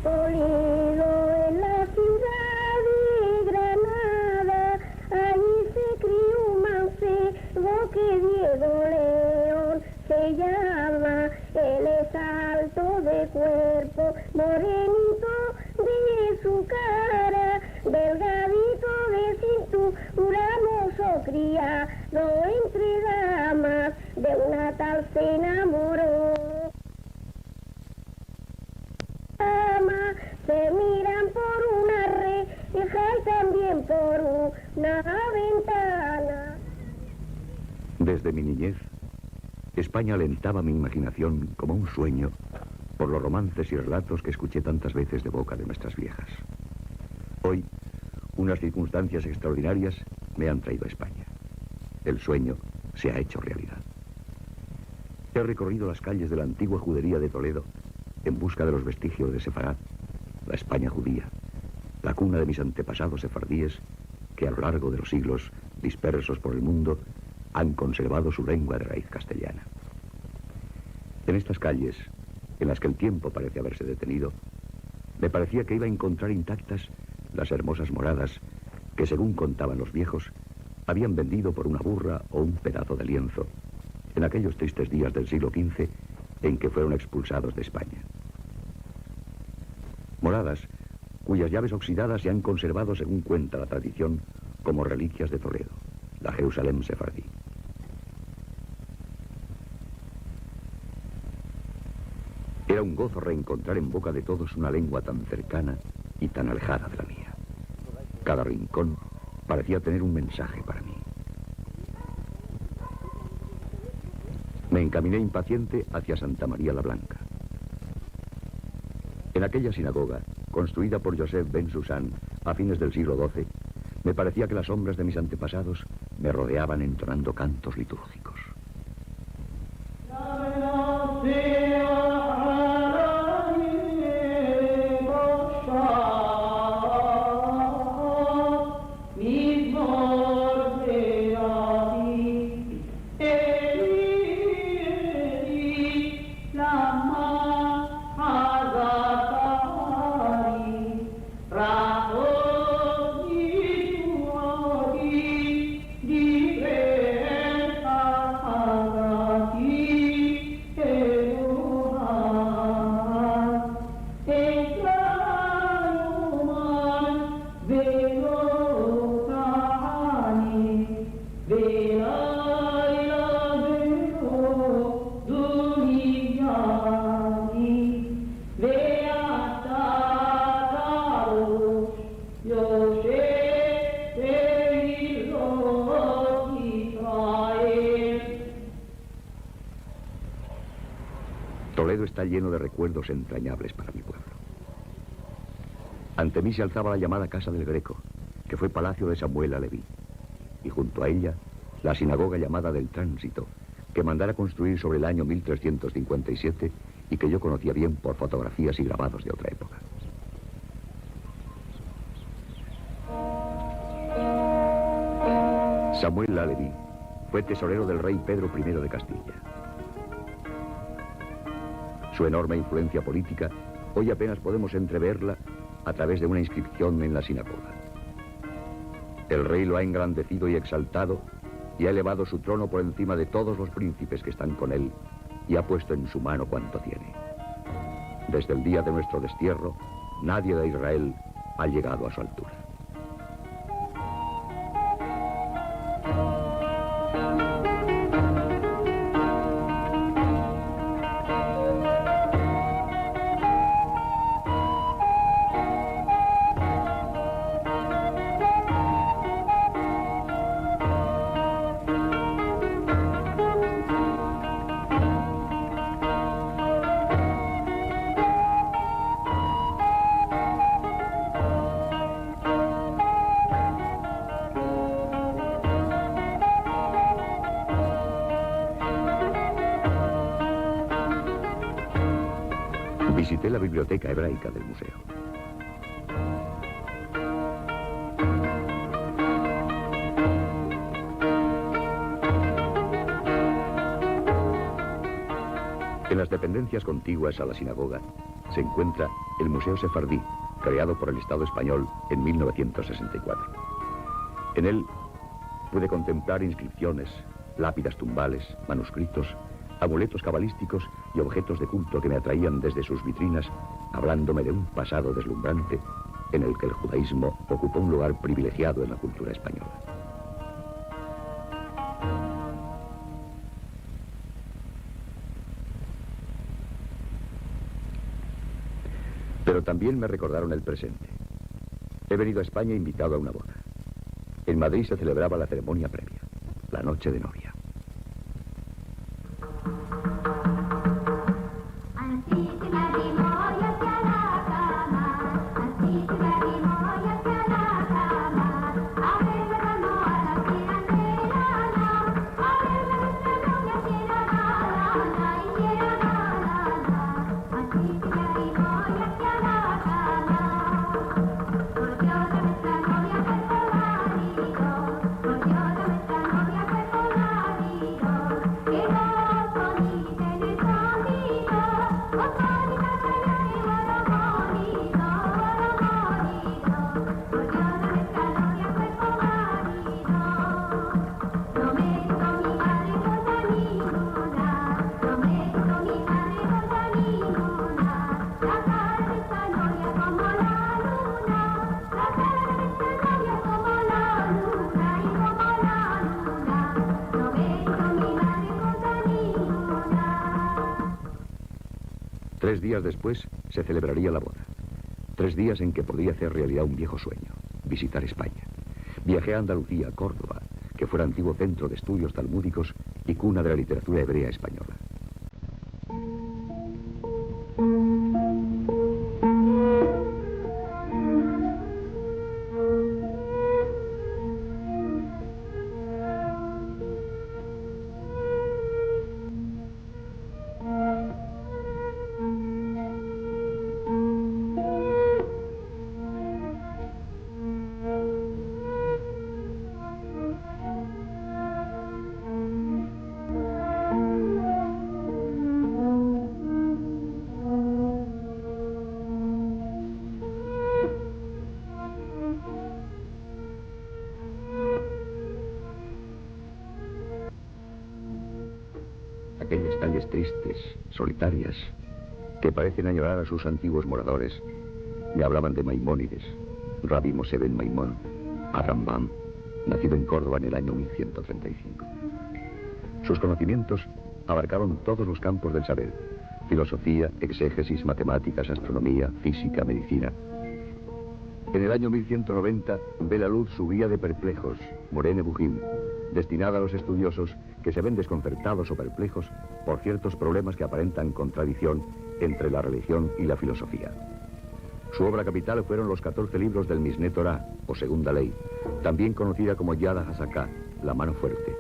Toledo, en la ciudad de Granada, allí se crió un mancebo que Diego León se llama. Él es alto de cuerpo, morenito de su cara, delgadito de cintura, mozo criado entre damas, de una tal se enamoró. Se miran por una reja y también por una ventana. Desde mi niñez, España alentaba mi imaginación como un sueño por los romances y relatos que escuché tantas veces de boca de nuestras viejas. Hoy, unas circunstancias extraordinarias me han traído a España. El sueño se ha hecho realidad. He recorrido las calles de la antigua judería de Toledo en busca de los vestigios de Sefarad, la España judía, la cuna de mis antepasados sefardíes que a lo largo de los siglos, dispersos por el mundo, han conservado su lengua de raíz castellana. En estas calles, en las que el tiempo parece haberse detenido, me parecía que iba a encontrar intactas las hermosas moradas que, según contaban los viejos, habían vendido por una burra o un pedazo de lienzo en aquellos tristes días del siglo XV en que fueron expulsados de España. Moradas cuyas llaves oxidadas se han conservado, según cuenta la tradición, como reliquias de Toledo, la Jerusalén sefardí. Era un gozo reencontrar en boca de todos una lengua tan cercana y tan alejada de la mía. Cada rincón parecía tener un mensaje para mí. Me encaminé impaciente hacia Santa María la Blanca. En aquella sinagoga, construida por Joseph ben Susan a fines del siglo XII, me parecía que las sombras de mis antepasados me rodeaban entonando cantos litúrgicos. Toledo está lleno de recuerdos entrañables para mi pueblo. Ante mí se alzaba la llamada Casa del Greco, que fue palacio de Samuel Aleví, y junto a ella la sinagoga llamada del Tránsito, que mandara construir sobre el año 1357 y que yo conocía bien por fotografías y grabados de otra época. Samuel Aleví fue tesorero del rey Pedro I de Castilla. Su enorme influencia política hoy apenas podemos entreverla a través de una inscripción en la sinagoga. El rey lo ha engrandecido y exaltado y ha elevado su trono por encima de todos los príncipes que están con él y ha puesto en su mano cuanto tiene. Desde el día de nuestro destierro, nadie de Israel ha llegado a su altura. Visité la biblioteca hebraica del museo. En las dependencias contiguas a la sinagoga se encuentra el Museo Sefardí, creado por el Estado español en 1964. En él pude contemplar inscripciones, lápidas tumbales, manuscritos, amuletos cabalísticos y objetos de culto que me atraían desde sus vitrinas, hablándome de un pasado deslumbrante en el que el judaísmo ocupó un lugar privilegiado en la cultura española. Pero también me recordaron el presente. He venido a España invitado a una boda. En Madrid se celebraba la ceremonia previa, la noche de novia. Tres días después se celebraría la boda. 3 días en que podía hacer realidad un viejo sueño, visitar España. Viajé a Andalucía, Córdoba, que fuera antiguo centro de estudios talmúdicos y cuna de la literatura hebrea española. Aquellas calles tristes, solitarias, que parecen añorar a sus antiguos moradores, me hablaban de Maimónides, Rabbi Moshe ben Maimón, Rambam, nacido en Córdoba en el año 1135. Sus conocimientos abarcaron todos los campos del saber: filosofía, exégesis, matemáticas, astronomía, física, medicina. En el año 1190 ve la luz su guía de perplejos, Moré Nebuchim, destinada a los estudiosos que se ven desconcertados o perplejos por ciertos problemas que aparentan contradicción entre la religión y la filosofía. Su obra capital fueron los 14 libros del Misné Torah, o Segunda Ley, también conocida como Yad HaZaká, la mano fuerte.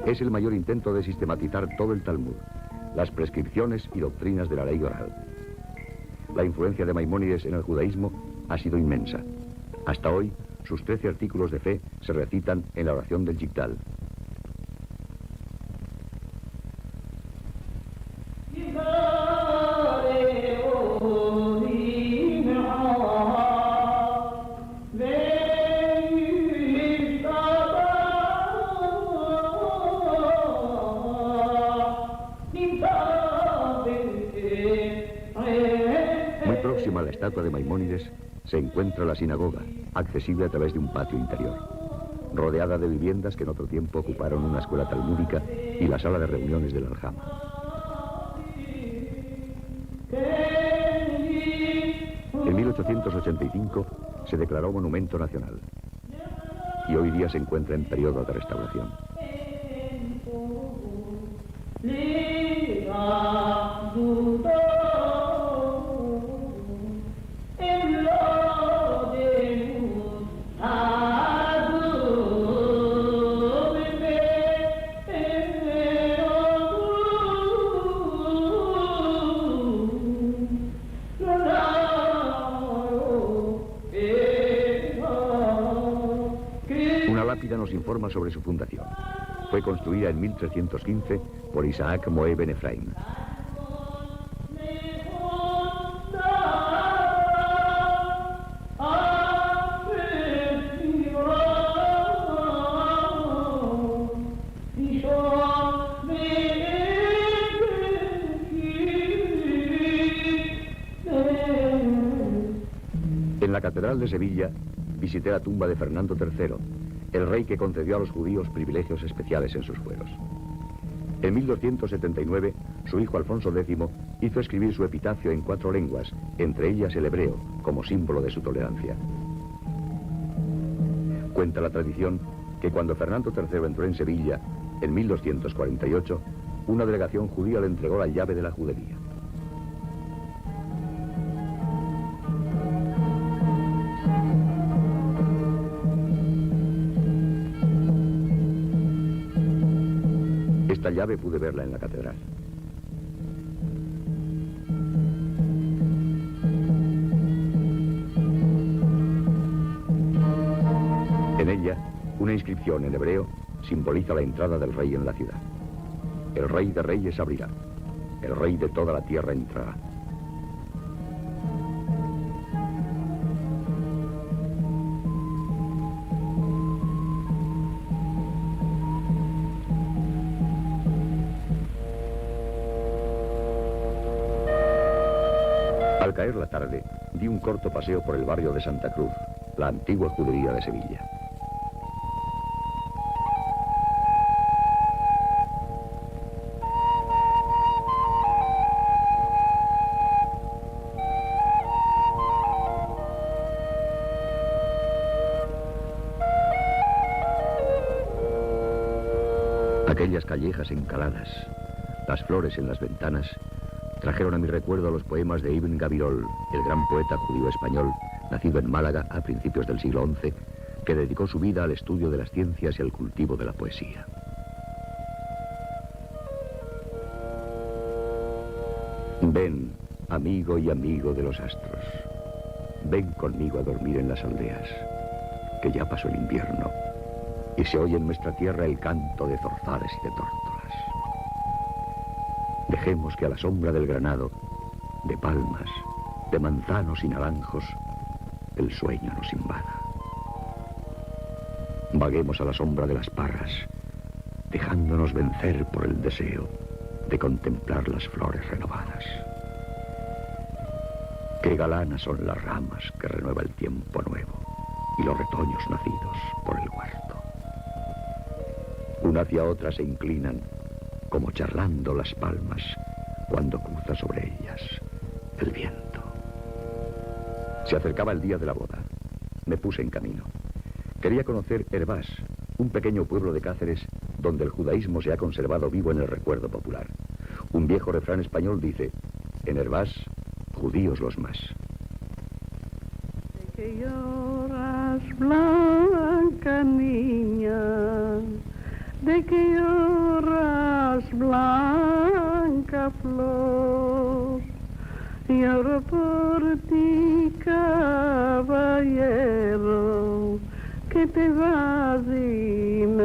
Es el mayor intento de sistematizar todo el Talmud, las prescripciones y doctrinas de la ley oral. La influencia de Maimónides en el judaísmo ha sido inmensa. Hasta hoy, sus 13 artículos de fe se recitan en la oración del Yigdal. Muy próxima a la estatua de Maimónides se encuentra la sinagoga, accesible a través de un patio interior, rodeada de viviendas que en otro tiempo ocuparon una escuela talmúdica y la sala de reuniones del Aljama. En 1885 se declaró monumento nacional y hoy día se encuentra en periodo de restauración. Una lápida nos informa sobre su fundación. Fue construida en 1315 por Isaac Moé ben Efraim. la Catedral de Sevilla visité la tumba de Fernando III, el rey que concedió a los judíos privilegios especiales en sus fueros. En 1279, su hijo Alfonso X hizo escribir su epitafio en 4 lenguas, entre ellas el hebreo, como símbolo de su tolerancia. Cuenta la tradición que cuando Fernando III entró en Sevilla, en 1248, una delegación judía le entregó la llave de la judería. Esta llave pude verla en la catedral. En ella, una inscripción en hebreo simboliza la entrada del rey en la ciudad. El rey de reyes abrirá, el rey de toda la tierra entrará. Al caer la tarde, di un corto paseo por el barrio de Santa Cruz, la antigua judería de Sevilla. Aquellas callejas encaladas, las flores en las ventanas, trajeron a mi recuerdo los poemas de Ibn Gabirol, el gran poeta judío español, nacido en Málaga a principios del siglo XI, que dedicó su vida al estudio de las ciencias y al cultivo de la poesía. Ven, amigo y amigo de los astros, ven conmigo a dormir en las aldeas, que ya pasó el invierno, y se oye en nuestra tierra el canto de zorzales y de tórtolas. Dejemos que a la sombra del granado, de palmas, de manzanos y naranjos, el sueño nos invada. Vaguemos a la sombra de las parras, dejándonos vencer por el deseo de contemplar las flores renovadas. Qué galanas son las ramas que renueva el tiempo nuevo y los retoños nacidos por el huerto. Una hacia otra se inclinan, como charlando las palmas, cuando cruza sobre ellas el viento. Se acercaba el día de la boda. Me puse en camino. Quería conocer Hervás, un pequeño pueblo de Cáceres donde el judaísmo se ha conservado vivo en el recuerdo popular. Un viejo refrán español dice: en Hervás, judíos los más. De que lloras, blanca niña, de que lloras, blanca flor, lloro por ti, caballero, que te vas y me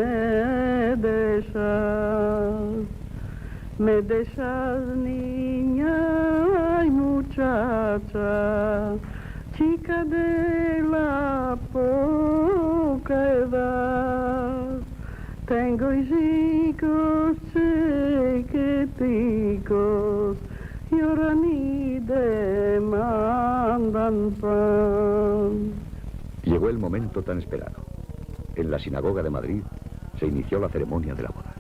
dejas niña y muchacha, chica de la poca edad. Tengo hijos chiquiticos, lloran y demandan pan. Llegó el momento tan esperado. En la sinagoga de Madrid se inició la ceremonia de la boda.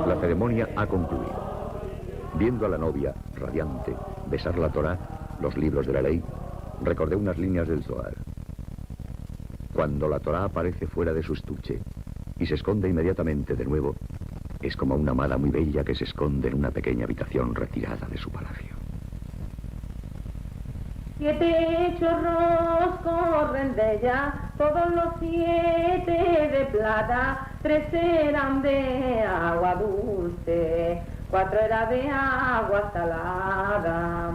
La ceremonia ha concluido. Viendo a la novia, radiante, besar la Torá, los libros de la ley, recordé unas líneas del Zohar. Cuando la Torá aparece fuera de su estuche y se esconde inmediatamente de nuevo, es como una amada muy bella que se esconde en una pequeña habitación retirada de su palacio. 7 chorros corren de ella, todos los 7 de plata, 3 eran de agua dulce, 4 era de agua salada.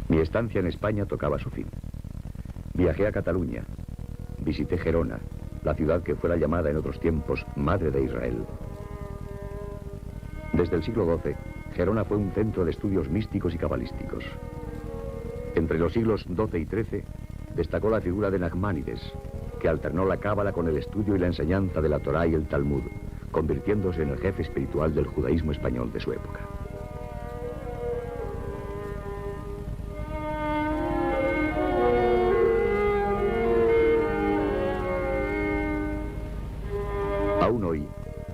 Mi estancia en España tocaba su fin. Viajé a Cataluña, visité Gerona, la ciudad que fuera llamada en otros tiempos Madre de Israel. Desde el siglo XII, Gerona fue un centro de estudios místicos y cabalísticos. Entre los siglos XII y XIII destacó la figura de Nachmanides, que alternó la cábala con el estudio y la enseñanza de la Torá y el Talmud, convirtiéndose en el jefe espiritual del judaísmo español de su época. Aún hoy,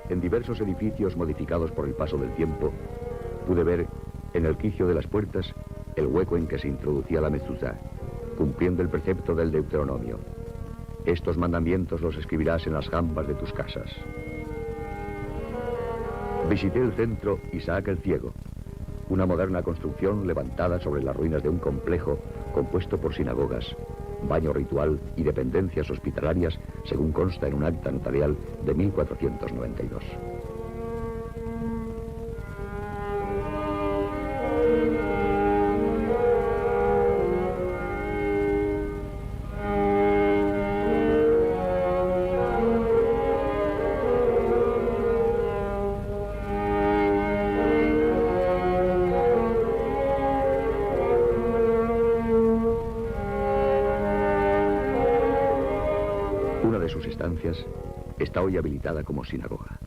en diversos edificios modificados por el paso del tiempo, pude ver, en el quicio de las puertas, el hueco en que se introducía la mezuzá, cumpliendo el precepto del Deuteronomio. Estos mandamientos los escribirás en las jambas de tus casas. Visité el centro Isaac el Ciego, una moderna construcción levantada sobre las ruinas de un complejo compuesto por sinagogas, baño ritual y dependencias hospitalarias, según consta en un acta notarial de 1492. Una de sus estancias está hoy habilitada como sinagoga.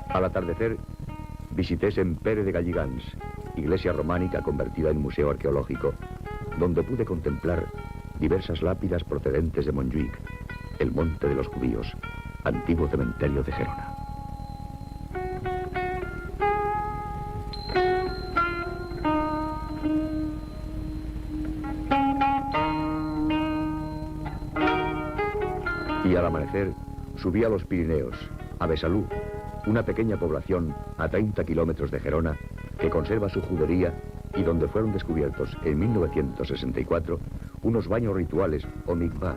Al atardecer, visité Sempere de Galligans, iglesia románica convertida en museo arqueológico, donde pude contemplar diversas lápidas procedentes de Montjuïc, el monte de los judíos, antiguo cementerio de Gerona. Y al amanecer subí a los Pirineos, a Besalú, una pequeña población a 30 kilómetros de Gerona que conserva su judería y donde fueron descubiertos en 1964 unos baños rituales o mikvah,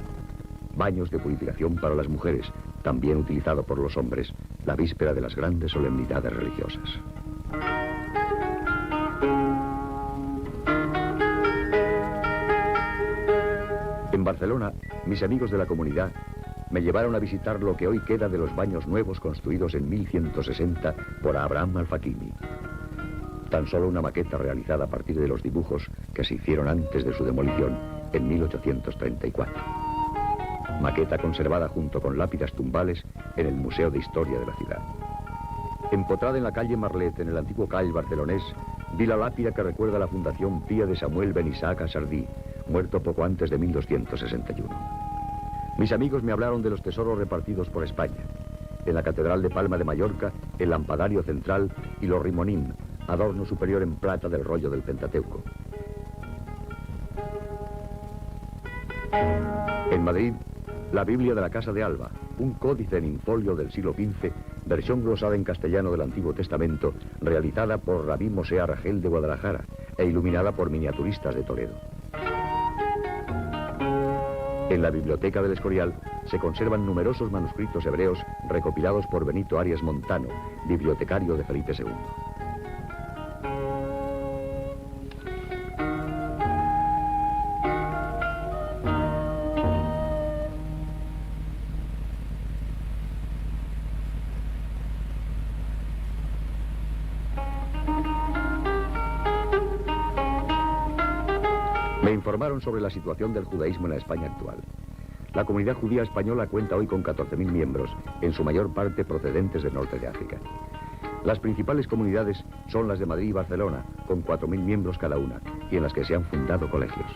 baños de purificación para las mujeres, también utilizado por los hombres, la víspera de las grandes solemnidades religiosas. En Barcelona, mis amigos de la comunidad me llevaron a visitar lo que hoy queda de los baños nuevos construidos en 1160 por Abraham al-Fakimi. Tan solo una maqueta realizada a partir de los dibujos que se hicieron antes de su demolición en 1834. Maqueta conservada junto con lápidas tumbales en el Museo de Historia de la ciudad. Empotrada en la calle Marlet, en el antiguo Call barcelonés, vi la lápida que recuerda la fundación pía de Samuel Ben Isaac Sardí, muerto poco antes de 1261. Mis amigos me hablaron de los tesoros repartidos por España. En la Catedral de Palma de Mallorca, el lampadario central y los rimonim, adorno superior en plata del rollo del Pentateuco. En Madrid, la Biblia de la Casa de Alba, un códice en infolio del siglo XV, versión glosada en castellano del Antiguo Testamento, realizada por Rabí Mosé Arragel de Guadalajara e iluminada por miniaturistas de Toledo. En la Biblioteca del Escorial se conservan numerosos manuscritos hebreos recopilados por Benito Arias Montano, bibliotecario de Felipe II. Me informaron sobre la situación del judaísmo en la España actual. La comunidad judía española cuenta hoy con 14.000 miembros, en su mayor parte procedentes del norte de África. Las principales comunidades son las de Madrid y Barcelona, con 4.000 miembros cada una, y en las que se han fundado colegios.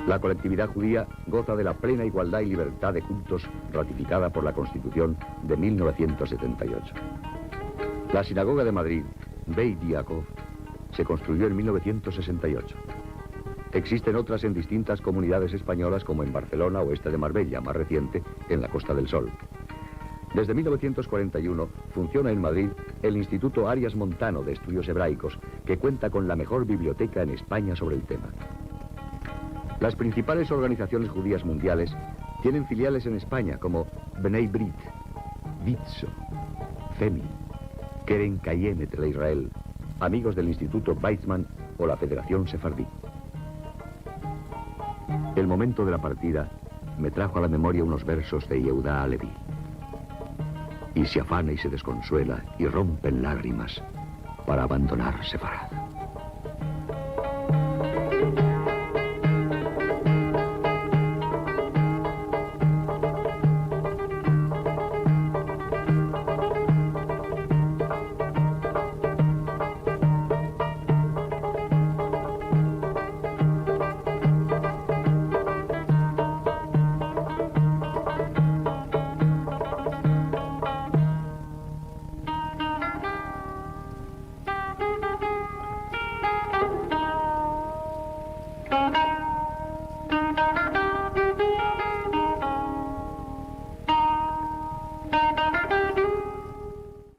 La colectividad judía goza de la plena igualdad y libertad de cultos ratificada por la Constitución de 1978. La sinagoga de Madrid, Beit Yaakov, se construyó en 1968. Existen otras en distintas comunidades españolas, como en Barcelona o esta de Marbella, más reciente, en la Costa del Sol. Desde 1941 funciona en Madrid el Instituto Arias Montano de Estudios Hebraicos, que cuenta con la mejor biblioteca en España sobre el tema. Las principales organizaciones judías mundiales tienen filiales en España, como Bnei Brit, Vitzo, FEMI, Keren Kayemet de Israel, Amigos del Instituto Weizmann o la Federación Sefardí. El momento de la partida me trajo a la memoria unos versos de Yehuda Alevi. Y se afana y se desconsuela y rompe en lágrimas para abandonar Sefarad.